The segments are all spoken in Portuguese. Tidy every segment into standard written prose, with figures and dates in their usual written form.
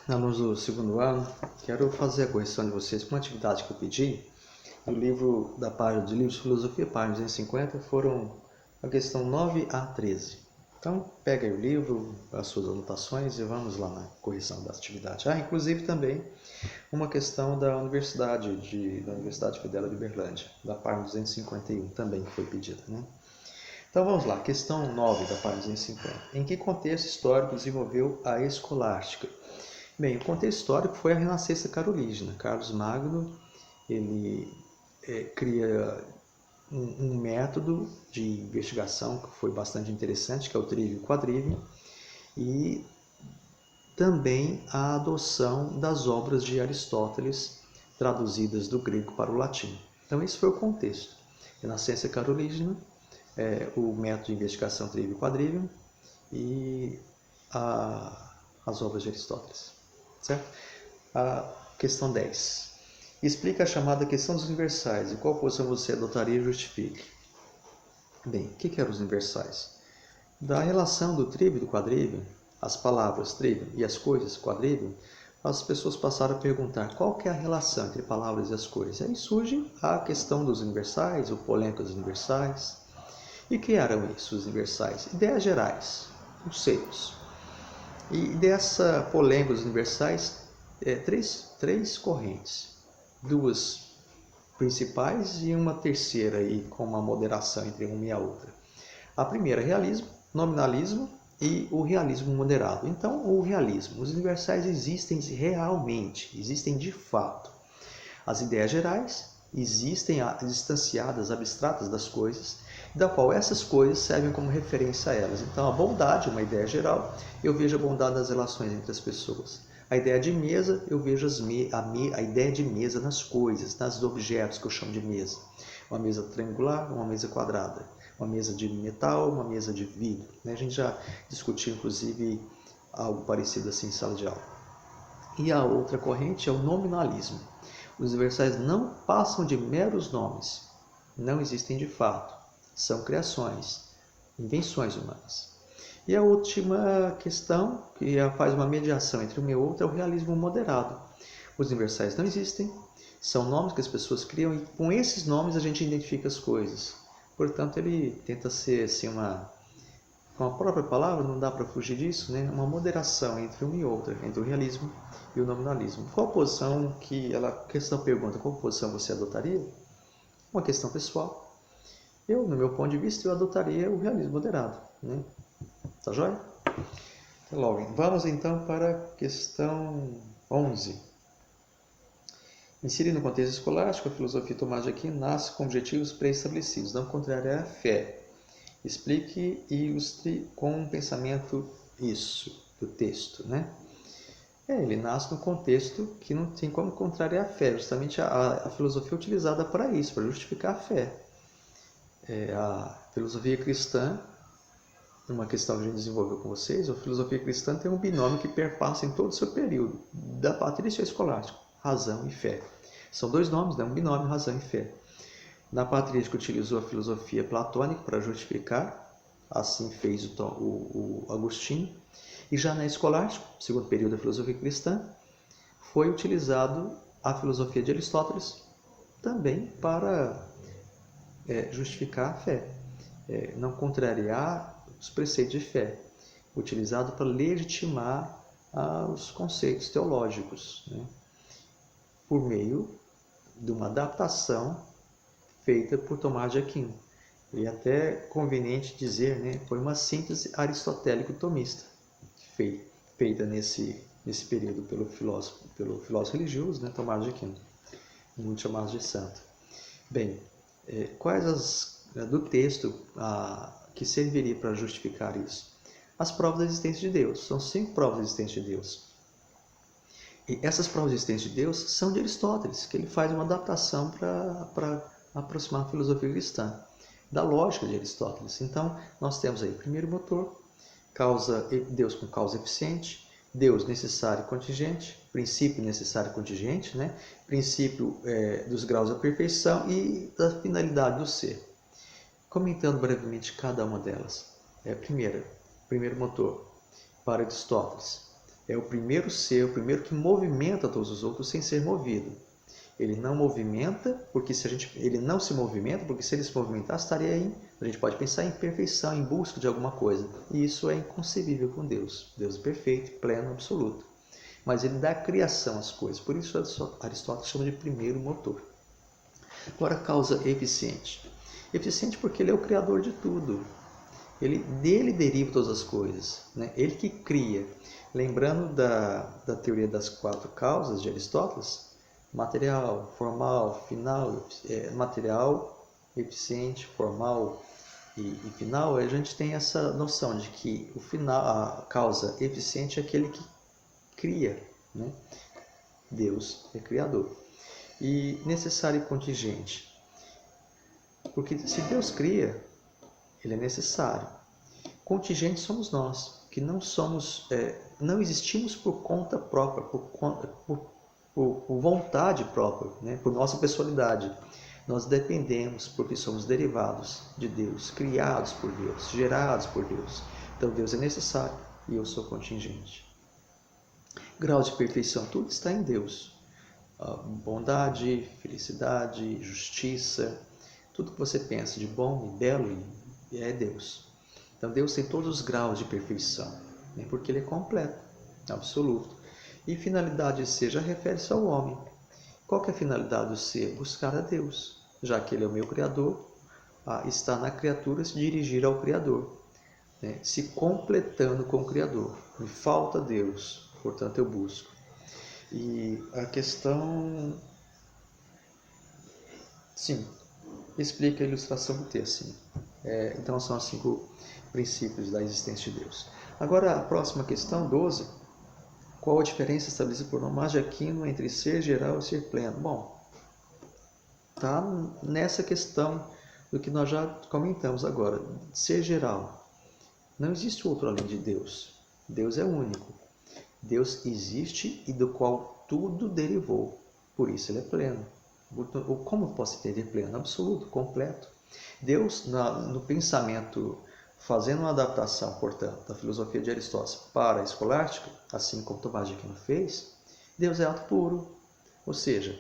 Alunos do segundo ano, quero fazer a correção de vocês com uma atividade que eu pedi do livro, da página de livros de filosofia, página 250, foram a questão 9 a 13. Então, pega aí o livro, as suas anotações e vamos lá na correção da atividade. Inclusive também uma questão da Universidade Federal de Uberlândia, da página 251, também que foi pedida, né? Então vamos lá, questão 9 da página 250. Em que contexto histórico desenvolveu a escolástica? Bem, o contexto histórico foi a Renascença Carolígena. Carlos Magno, ele cria um método de investigação que foi bastante interessante, que é o trívio e quadrívio, e também a adoção das obras de Aristóteles, traduzidas do grego para o latim. Então esse foi o contexto. Renascença Carolígena, o método de investigação trívio e quadrívio e as obras de Aristóteles. Certo? A questão 10. Explica a chamada questão dos universais e qual posição você adotaria e justifique. Bem, o que eram os universais? Da relação do trívio e do quadrívio, as palavras trívio e as coisas quadrívio, as pessoas passaram a perguntar qual que é a relação entre palavras e as coisas. Aí surge a questão dos universais, o polêmico dos universais. E que eram isso, os universais? Ideias gerais, conceitos. E dessa polêmica dos universais, três correntes. Duas principais e uma terceira aí, com uma moderação entre uma e a outra. A primeira, realismo, nominalismo e o realismo moderado. Então, o realismo, os universais existem realmente, existem de fato. As ideias gerais existem distanciadas, abstratas das coisas, da qual essas coisas servem como referência a elas. Então, a bondade, uma ideia geral, eu vejo a bondade das relações entre as pessoas. A ideia de mesa, eu vejo a ideia de mesa nas coisas, nos objetos que eu chamo de mesa. Uma mesa triangular, uma mesa quadrada. Uma mesa de metal, uma mesa de vidro. A gente já discutiu, inclusive, algo parecido assim em sala de aula. E a outra corrente é o nominalismo. Os universais não passam de meros nomes, não existem de fato, são criações, invenções humanas. E a última questão, que faz uma mediação entre uma e outra, é o realismo moderado. Os universais não existem, são nomes que as pessoas criam e com esses nomes a gente identifica as coisas. Portanto, ele tenta ser assim com a própria palavra, não dá para fugir disso, né? Uma moderação entre uma e outra, entre o realismo e o nominalismo. Qual posição a questão pergunta, qual posição você adotaria? Uma questão pessoal. Eu, no meu ponto de vista, eu adotaria o realismo moderado, né? Tá joia? Até logo. Vamos então para a questão 11. Inserindo no contexto escolástico, a filosofia Tomás de Aquino nasce com objetivos pré-estabelecidos, não contrariar a fé. Explique e ilustre com um pensamento isso, do texto, né? Ele nasce no contexto que não tem como contrariar a fé, justamente a filosofia é utilizada para isso, para justificar a fé. A filosofia cristã, uma questão que a gente desenvolveu com vocês, a filosofia cristã tem um binômio que perpassa em todo o seu período, da patrícia escolástico, razão e fé. São dois nomes, né? Um binômio, razão e fé. Na patrística utilizou a filosofia platônica para justificar, assim fez o Agostinho. E já na escolástica, segundo período da filosofia cristã, foi utilizado a filosofia de Aristóteles também para justificar a fé, não contrariar os preceitos de fé, utilizado para legitimar os conceitos teológicos, né? Por meio de uma adaptação feita por Tomás de Aquino. E até conveniente dizer, né, foi uma síntese aristotélico-tomista feita nesse período pelo filósofo religioso, né, Tomás de Aquino, muito chamado de santo. Bem, quais do texto que serviria para justificar isso? As provas da existência de Deus. São 5 provas da existência de Deus. E essas provas da existência de Deus são de Aristóteles, que ele faz uma adaptação para aproximar a filosofia cristã, da lógica de Aristóteles. Então, nós temos aí, primeiro motor, Deus com causa eficiente, Deus necessário e contingente, princípio necessário e contingente, né? Princípio dos graus da perfeição e da finalidade do ser. Comentando brevemente cada uma delas. Primeiro motor, para Aristóteles. É o primeiro ser, o primeiro que movimenta todos os outros sem ser movido. Ele não movimenta, porque ele não se movimenta, porque se ele se movimentasse, estaria aí. A gente pode pensar em perfeição, em busca de alguma coisa. E isso é inconcebível com Deus. Deus é perfeito, pleno, absoluto. Mas ele dá criação às coisas. Por isso Aristóteles chama de primeiro motor. Agora, a causa eficiente. Eficiente porque ele é o criador de tudo. Dele deriva todas as coisas. Né? Ele que cria. Lembrando da teoria das 4 causas de Aristóteles, material, formal, final, material, eficiente, formal e final, a gente tem essa noção de que o final, a causa eficiente é aquele que cria, né? Deus é criador. E necessário e contingente, porque se Deus cria, ele é necessário. Contingente somos nós, que não somos, não existimos por conta própria, por vontade própria, né? Por nossa personalidade. Nós dependemos porque somos derivados de Deus, criados por Deus, gerados por Deus. Então Deus é necessário e eu sou contingente. Grau de perfeição, tudo está em Deus. Bondade, felicidade, justiça, tudo que você pensa de bom e belo é Deus. Então Deus tem todos os graus de perfeição, né? Porque Ele é completo, absoluto. E finalidade de ser já refere-se ao homem. Qual que é a finalidade do ser? Buscar a Deus. Já que Ele é o meu Criador, está na criatura se dirigir ao Criador, né? Se completando com o Criador. Me falta Deus, portanto eu busco. E a questão 5 explica a ilustração do texto. Então são os 5 princípios da existência de Deus. Agora a próxima questão, 12. Qual a diferença estabelecida por Tomás de Aquino entre ser geral e ser pleno? Bom, está nessa questão do que nós já comentamos agora. Ser geral. Não existe outro além de Deus. Deus é único. Deus existe e do qual tudo derivou. Por isso ele é pleno. Como posso entender pleno? Absoluto, completo. Deus, no pensamento, fazendo uma adaptação, portanto, da filosofia de Aristóteles para a escolástica, assim como Tomás de Aquino fez, Deus é ato puro, ou seja,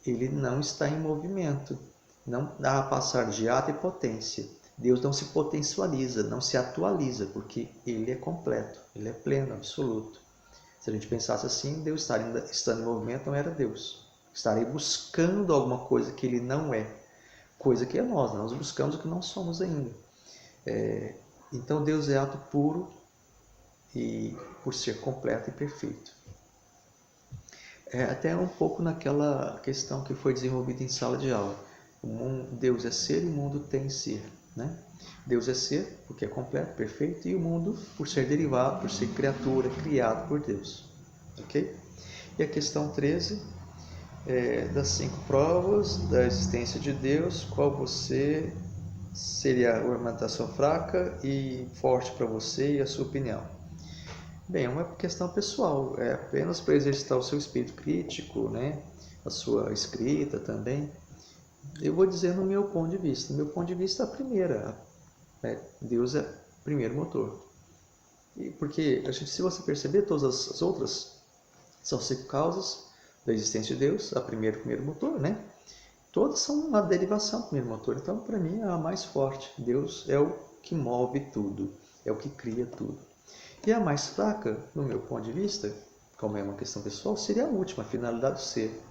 ele não está em movimento, não dá a passar de ato e potência. Deus não se potencializa, não se atualiza, porque ele é completo, ele é pleno, absoluto. Se a gente pensasse assim, Deus estando em movimento não era Deus. Estaria buscando alguma coisa que ele não é, coisa que é nós buscamos o que não somos ainda. Então Deus é ato puro e por ser completo e perfeito. Até um pouco naquela questão que foi desenvolvida em sala de aula. Deus é ser e o mundo tem ser, né? Deus é ser porque é completo, perfeito, e o mundo por ser derivado, por ser criatura, criado por Deus. Ok? E a questão 13, das 5 provas da existência de Deus, qual você seria a argumentação fraca e forte para você e a sua opinião? Bem, é uma questão pessoal, é apenas para exercitar o seu espírito crítico, né? A sua escrita também. Eu vou dizer no meu ponto de vista. No meu ponto de vista, a primeira, Deus é o primeiro motor. Porque, se você perceber, todas as outras são 5 causas da existência de Deus. A primeiro motor, né? Todas são uma derivação do primeiro motor. Então, para mim, é a mais forte. Deus é o que move tudo, é o que cria tudo. E a mais fraca, no meu ponto de vista, como é uma questão pessoal, seria a última, a finalidade do ser.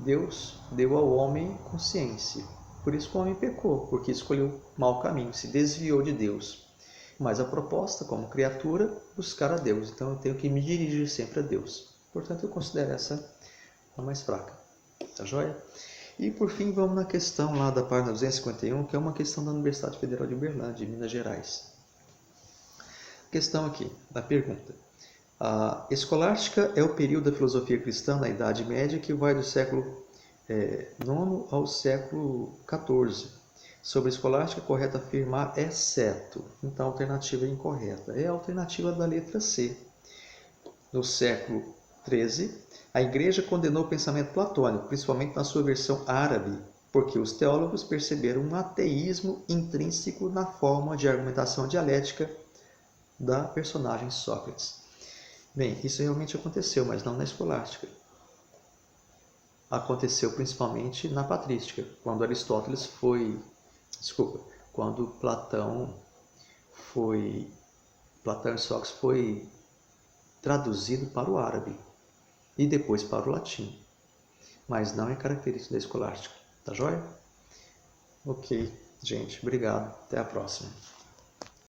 Deus deu ao homem consciência. Por isso que o homem pecou, porque escolheu mau caminho, se desviou de Deus. Mas a proposta, como criatura, buscar a Deus. Então eu tenho que me dirigir sempre a Deus. Portanto, eu considero essa a mais fraca. Tá joia? E por fim, vamos na questão lá da página 251, que é uma questão da Universidade Federal de Uberlândia, em Minas Gerais. Questão aqui, da pergunta. A escolástica é o período da filosofia cristã na Idade Média que vai do século IX ao século XIV. Sobre a escolástica, correto afirmar exceto. Então, a alternativa é incorreta. É a alternativa da letra C. No século XIII, a Igreja condenou o pensamento platônico, principalmente na sua versão árabe, porque os teólogos perceberam um ateísmo intrínseco na forma de argumentação dialética da personagem Sócrates. Bem, isso realmente aconteceu, mas não na escolástica. Aconteceu principalmente na patrística, quando Aristóteles foi... Desculpa, quando Platão e Sócrates foi traduzido para o árabe e depois para o latim. Mas não é característica da escolástica, tá joia? Ok, gente, obrigado. Até a próxima.